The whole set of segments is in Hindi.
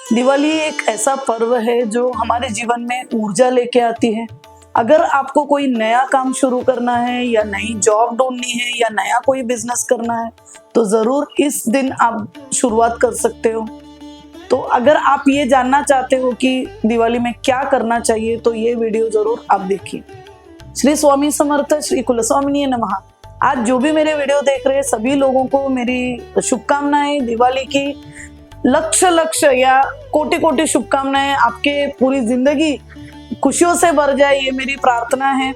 दिवाली एक ऐसा पर्व है जो हमारे जीवन में ऊर्जा लेके आती है। अगर आपको कोई नया काम शुरू करना है या नई जॉब ढूंढनी है या नया कोई बिजनेस करना है तो ज़रूर इस दिन आप शुरुआत कर सकते हो। तो अगर आप ये जानना चाहते हो कि दिवाली में क्या करना चाहिए तो ये वीडियो ज़रूर आप देखिए। श्री स्वामी समर्थ, श्री कुलस्वामिनी नमः। आज जो भी मेरे वीडियो देख रहे हैं सभी लोगों को मेरी शुभकामनाएं, दिवाली की लक्ष या कोटि कोटि शुभकामनाएं। आपके पूरी जिंदगी खुशियों से भर जाए, ये मेरी प्रार्थना है।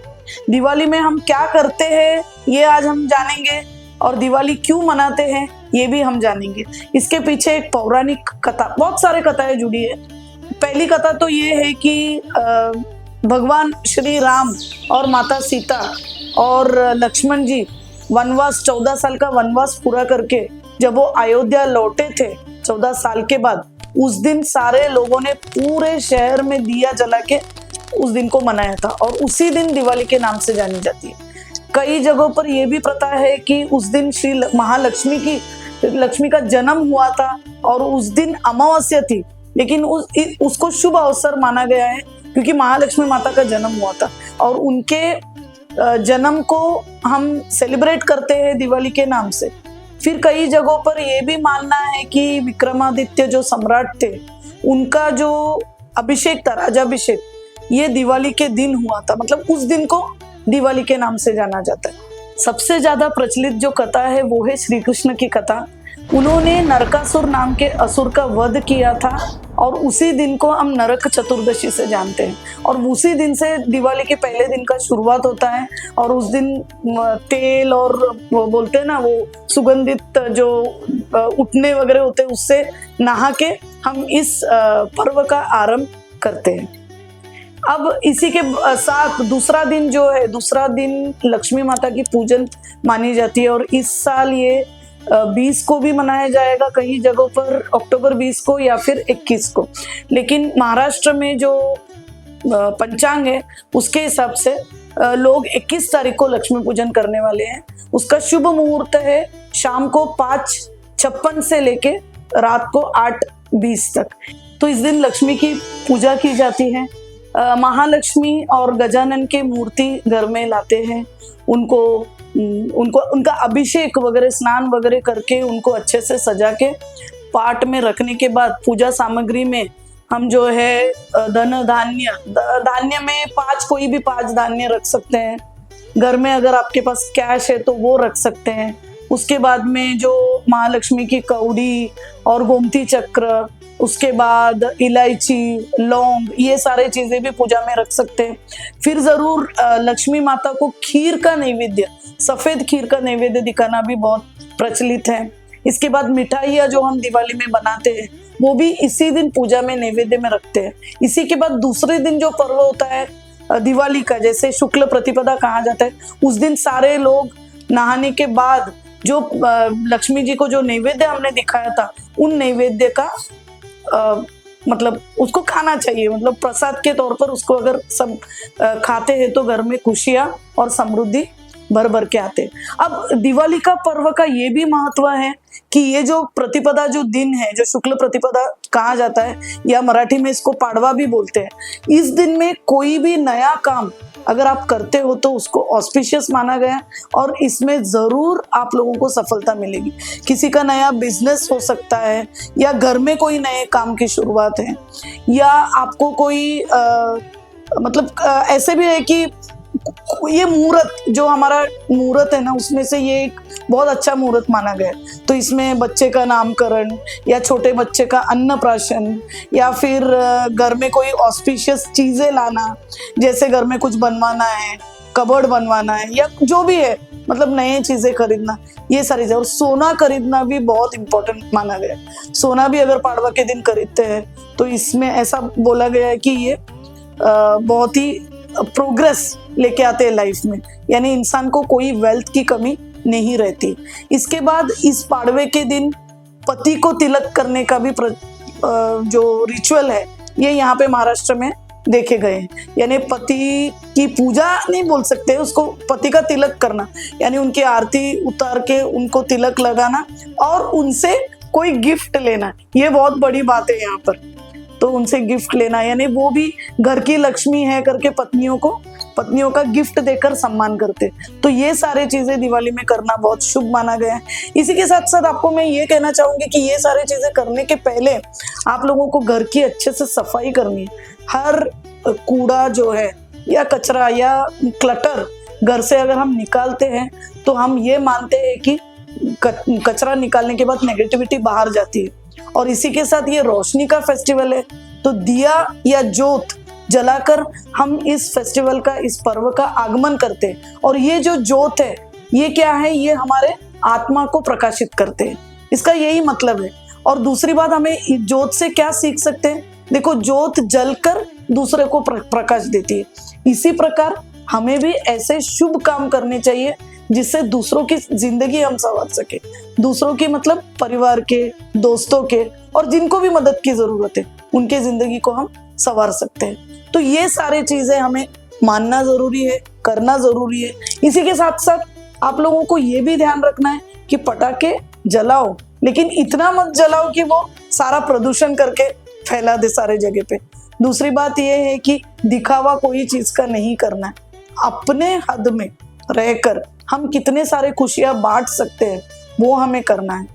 दिवाली में हम क्या करते हैं ये आज हम जानेंगे और दिवाली क्यों मनाते हैं ये भी हम जानेंगे। इसके पीछे एक पौराणिक कथा, बहुत सारे कथाएं जुड़ी है। पहली कथा तो ये है कि भगवान श्री राम और माता सीता और लक्ष्मण जी वनवास 14 साल का वनवास पूरा करके जब वो अयोध्या लौटे थे 14 साल के बाद, उस दिन सारे लोगों ने पूरे शहर में दिया जला के उस दिन को मनाया था और उसी दिन दिवाली के नाम से जानी जाती है। कई जगहों पर यह भी प्रथा है कि उस दिन श्री लक्ष्मी का जन्म हुआ था और उस दिन अमावस्या थी, लेकिन उसको शुभ अवसर माना गया है क्योंकि महालक्ष्मी माता का जन्म हुआ था और उनके जन्म को हम सेलिब्रेट करते हैं दिवाली के नाम से। फिर कई जगहों पर यह भी मानना है कि विक्रमादित्य जो सम्राट थे उनका जो अभिषेक था, राजाभिषेक, ये दिवाली के दिन हुआ था, मतलब उस दिन को दिवाली के नाम से जाना जाता है। सबसे ज्यादा प्रचलित जो कथा है वो है श्री कृष्ण की कथा। उन्होंने नरकासुर नाम के असुर का वध किया था और उसी दिन को हम नरक चतुर्दशी से जानते हैं और उसी दिन से दिवाली के पहले दिन का शुरुआत होता है। और उस दिन तेल और वो बोलते हैं ना, वो सुगंधित जो उठने वगैरह होते हैं उससे नहा के हम इस पर्व का आरंभ करते हैं। अब इसी के साथ दूसरा दिन जो है, दूसरा दिन लक्ष्मी माता की पूजन मानी जाती है और इस साल ये 20 को भी मनाया जाएगा, कई जगहों पर अक्टूबर 20 को या फिर 21 को। लेकिन महाराष्ट्र में जो पंचांग है उसके हिसाब से लोग 21 तारीख को लक्ष्मी पूजन करने वाले हैं। उसका शुभ मुहूर्त है शाम को 5:56 से लेके रात को 8:20 तक। तो इस दिन लक्ष्मी की पूजा की जाती है। महालक्ष्मी और गजानन के मूर्ति घर में लाते हैं, उनका अभिषेक वगैरह, स्नान वगैरह करके उनको अच्छे से सजा के पाट में रखने के बाद पूजा सामग्री में हम जो है धान्य में कोई भी 5 धान्य रख सकते हैं। घर में अगर आपके पास कैश है तो वो रख सकते हैं। उसके बाद में जो महालक्ष्मी की कौड़ी और गोमती चक्र, उसके बाद इलायची, लौंग, ये सारे चीजें भी पूजा में रख सकते हैं। फिर जरूर लक्ष्मी माता को खीर का नैवेद्य, सफेद खीर का नैवेद्य दिखाना भी बहुत प्रचलित है। इसके बाद मिठाइयाँ जो हम दिवाली में बनाते हैं वो भी इसी दिन पूजा में नैवेद्य में रखते हैं। इसी के बाद दूसरे दिन जो पर्व होता है दिवाली का, जैसे शुक्ल प्रतिपदा कहा जाता है, उस दिन सारे लोग नहाने के बाद जो लक्ष्मी जी को जो नैवेद्य हमने दिखाया था उन नैवेद्य का मतलब उसको खाना चाहिए, मतलब प्रसाद के तौर पर उसको अगर सब खाते हैं तो घर में खुशियां और समृद्धि भर भर के आते हैं। अब दिवाली का पर्व का ये भी महत्व है कि ये जो प्रतिपदा जो दिन है, जो शुक्ल प्रतिपदा कहा जाता है या मराठी में इसको पाड़वा भी बोलते हैं, इस दिन में कोई भी नया काम अगर आप करते हो तो उसको ऑस्पिशियस माना गया और इसमें जरूर आप लोगों को सफलता मिलेगी। किसी का नया बिजनेस हो सकता है या घर में कोई नए काम की शुरुआत है या आपको कोई मतलब ऐसे भी है कि ये मुहूर्त, जो हमारा मुहूर्त है ना, उसमें से ये एक बहुत अच्छा मुहूर्त माना गया। तो इसमें बच्चे का नामकरण या छोटे बच्चे का अन्नप्राशन या फिर घर में कोई ऑस्पिशियस चीजें लाना, जैसे घर में कुछ बनवाना है, कबर्ड बनवाना है या जो भी है, मतलब नए चीजें खरीदना, ये सारी चीजें। और सोना खरीदना भी बहुत इंपॉर्टेंट माना गया। सोना भी अगर पाड़वा के दिन खरीदते हैं तो इसमें ऐसा बोला गया है कि ये बहुत ही प्रोग्रेस लेके आते हैं लाइफ में, यानी इंसान को कोई वेल्थ की कमी नहीं रहती। इसके बाद इस पाड़वे के दिन पति को तिलक करने का भी जो रिचुअल है ये यहाँ पे महाराष्ट्र में देखे गए हैं। यानी पति की पूजा नहीं बोल सकते, उसको पति का तिलक करना, यानी उनकी आरती उतार के उनको तिलक लगाना और उनसे कोई गिफ्ट लेना, ये बहुत बड़ी बात है यहाँ पर। तो उनसे गिफ्ट लेना, यानी वो भी घर की लक्ष्मी है करके पत्नियों का गिफ्ट देकर सम्मान करते। तो ये सारे चीजें दिवाली में करना बहुत शुभ माना गया है। इसी के साथ साथ आपको मैं ये कहना चाहूंगी कि ये सारी चीजें करने के पहले आप लोगों को घर की अच्छे से सफाई करनी है। हर कूड़ा जो है या कचरा या क्लटर घर से अगर हम निकालते हैं तो हम ये मानते हैं कि कचरा निकालने के बाद नेगेटिविटी बाहर जाती है। और इसी के साथ ये रोशनी का फेस्टिवल है, तो दिया या जोत जलाकर हम इस फेस्टिवल का, इस पर्व का आगमन करते हैं। और ये जो जोत है ये क्या है, ये हमारे आत्मा को प्रकाशित करते हैं, इसका यही मतलब है। और दूसरी बात, हमें जोत से क्या सीख सकते हैं? देखो, जोत जलकर दूसरे को प्रकाश देती है। इसी प्रकार हमें भी ऐसे शुभ काम करने चाहिए जिससे दूसरों की जिंदगी हम संवार सके, दूसरों की मतलब परिवार के, दोस्तों के, और जिनको भी मदद की जरूरत है उनके जिंदगी को हम संवार सकते हैं। तो ये सारी चीजें हमें मानना जरूरी है, करना जरूरी है। इसी के साथ साथ आप लोगों को ये भी ध्यान रखना है कि पटाखे जलाओ, लेकिन इतना मत जलाओ कि वो सारा प्रदूषण करके फैला दे सारे जगह पे। दूसरी बात ये है कि दिखावा कोई चीज का नहीं करना है। अपने हद में रहकर हम कितने सारे खुशियां बांट सकते हैं वो हमें करना है।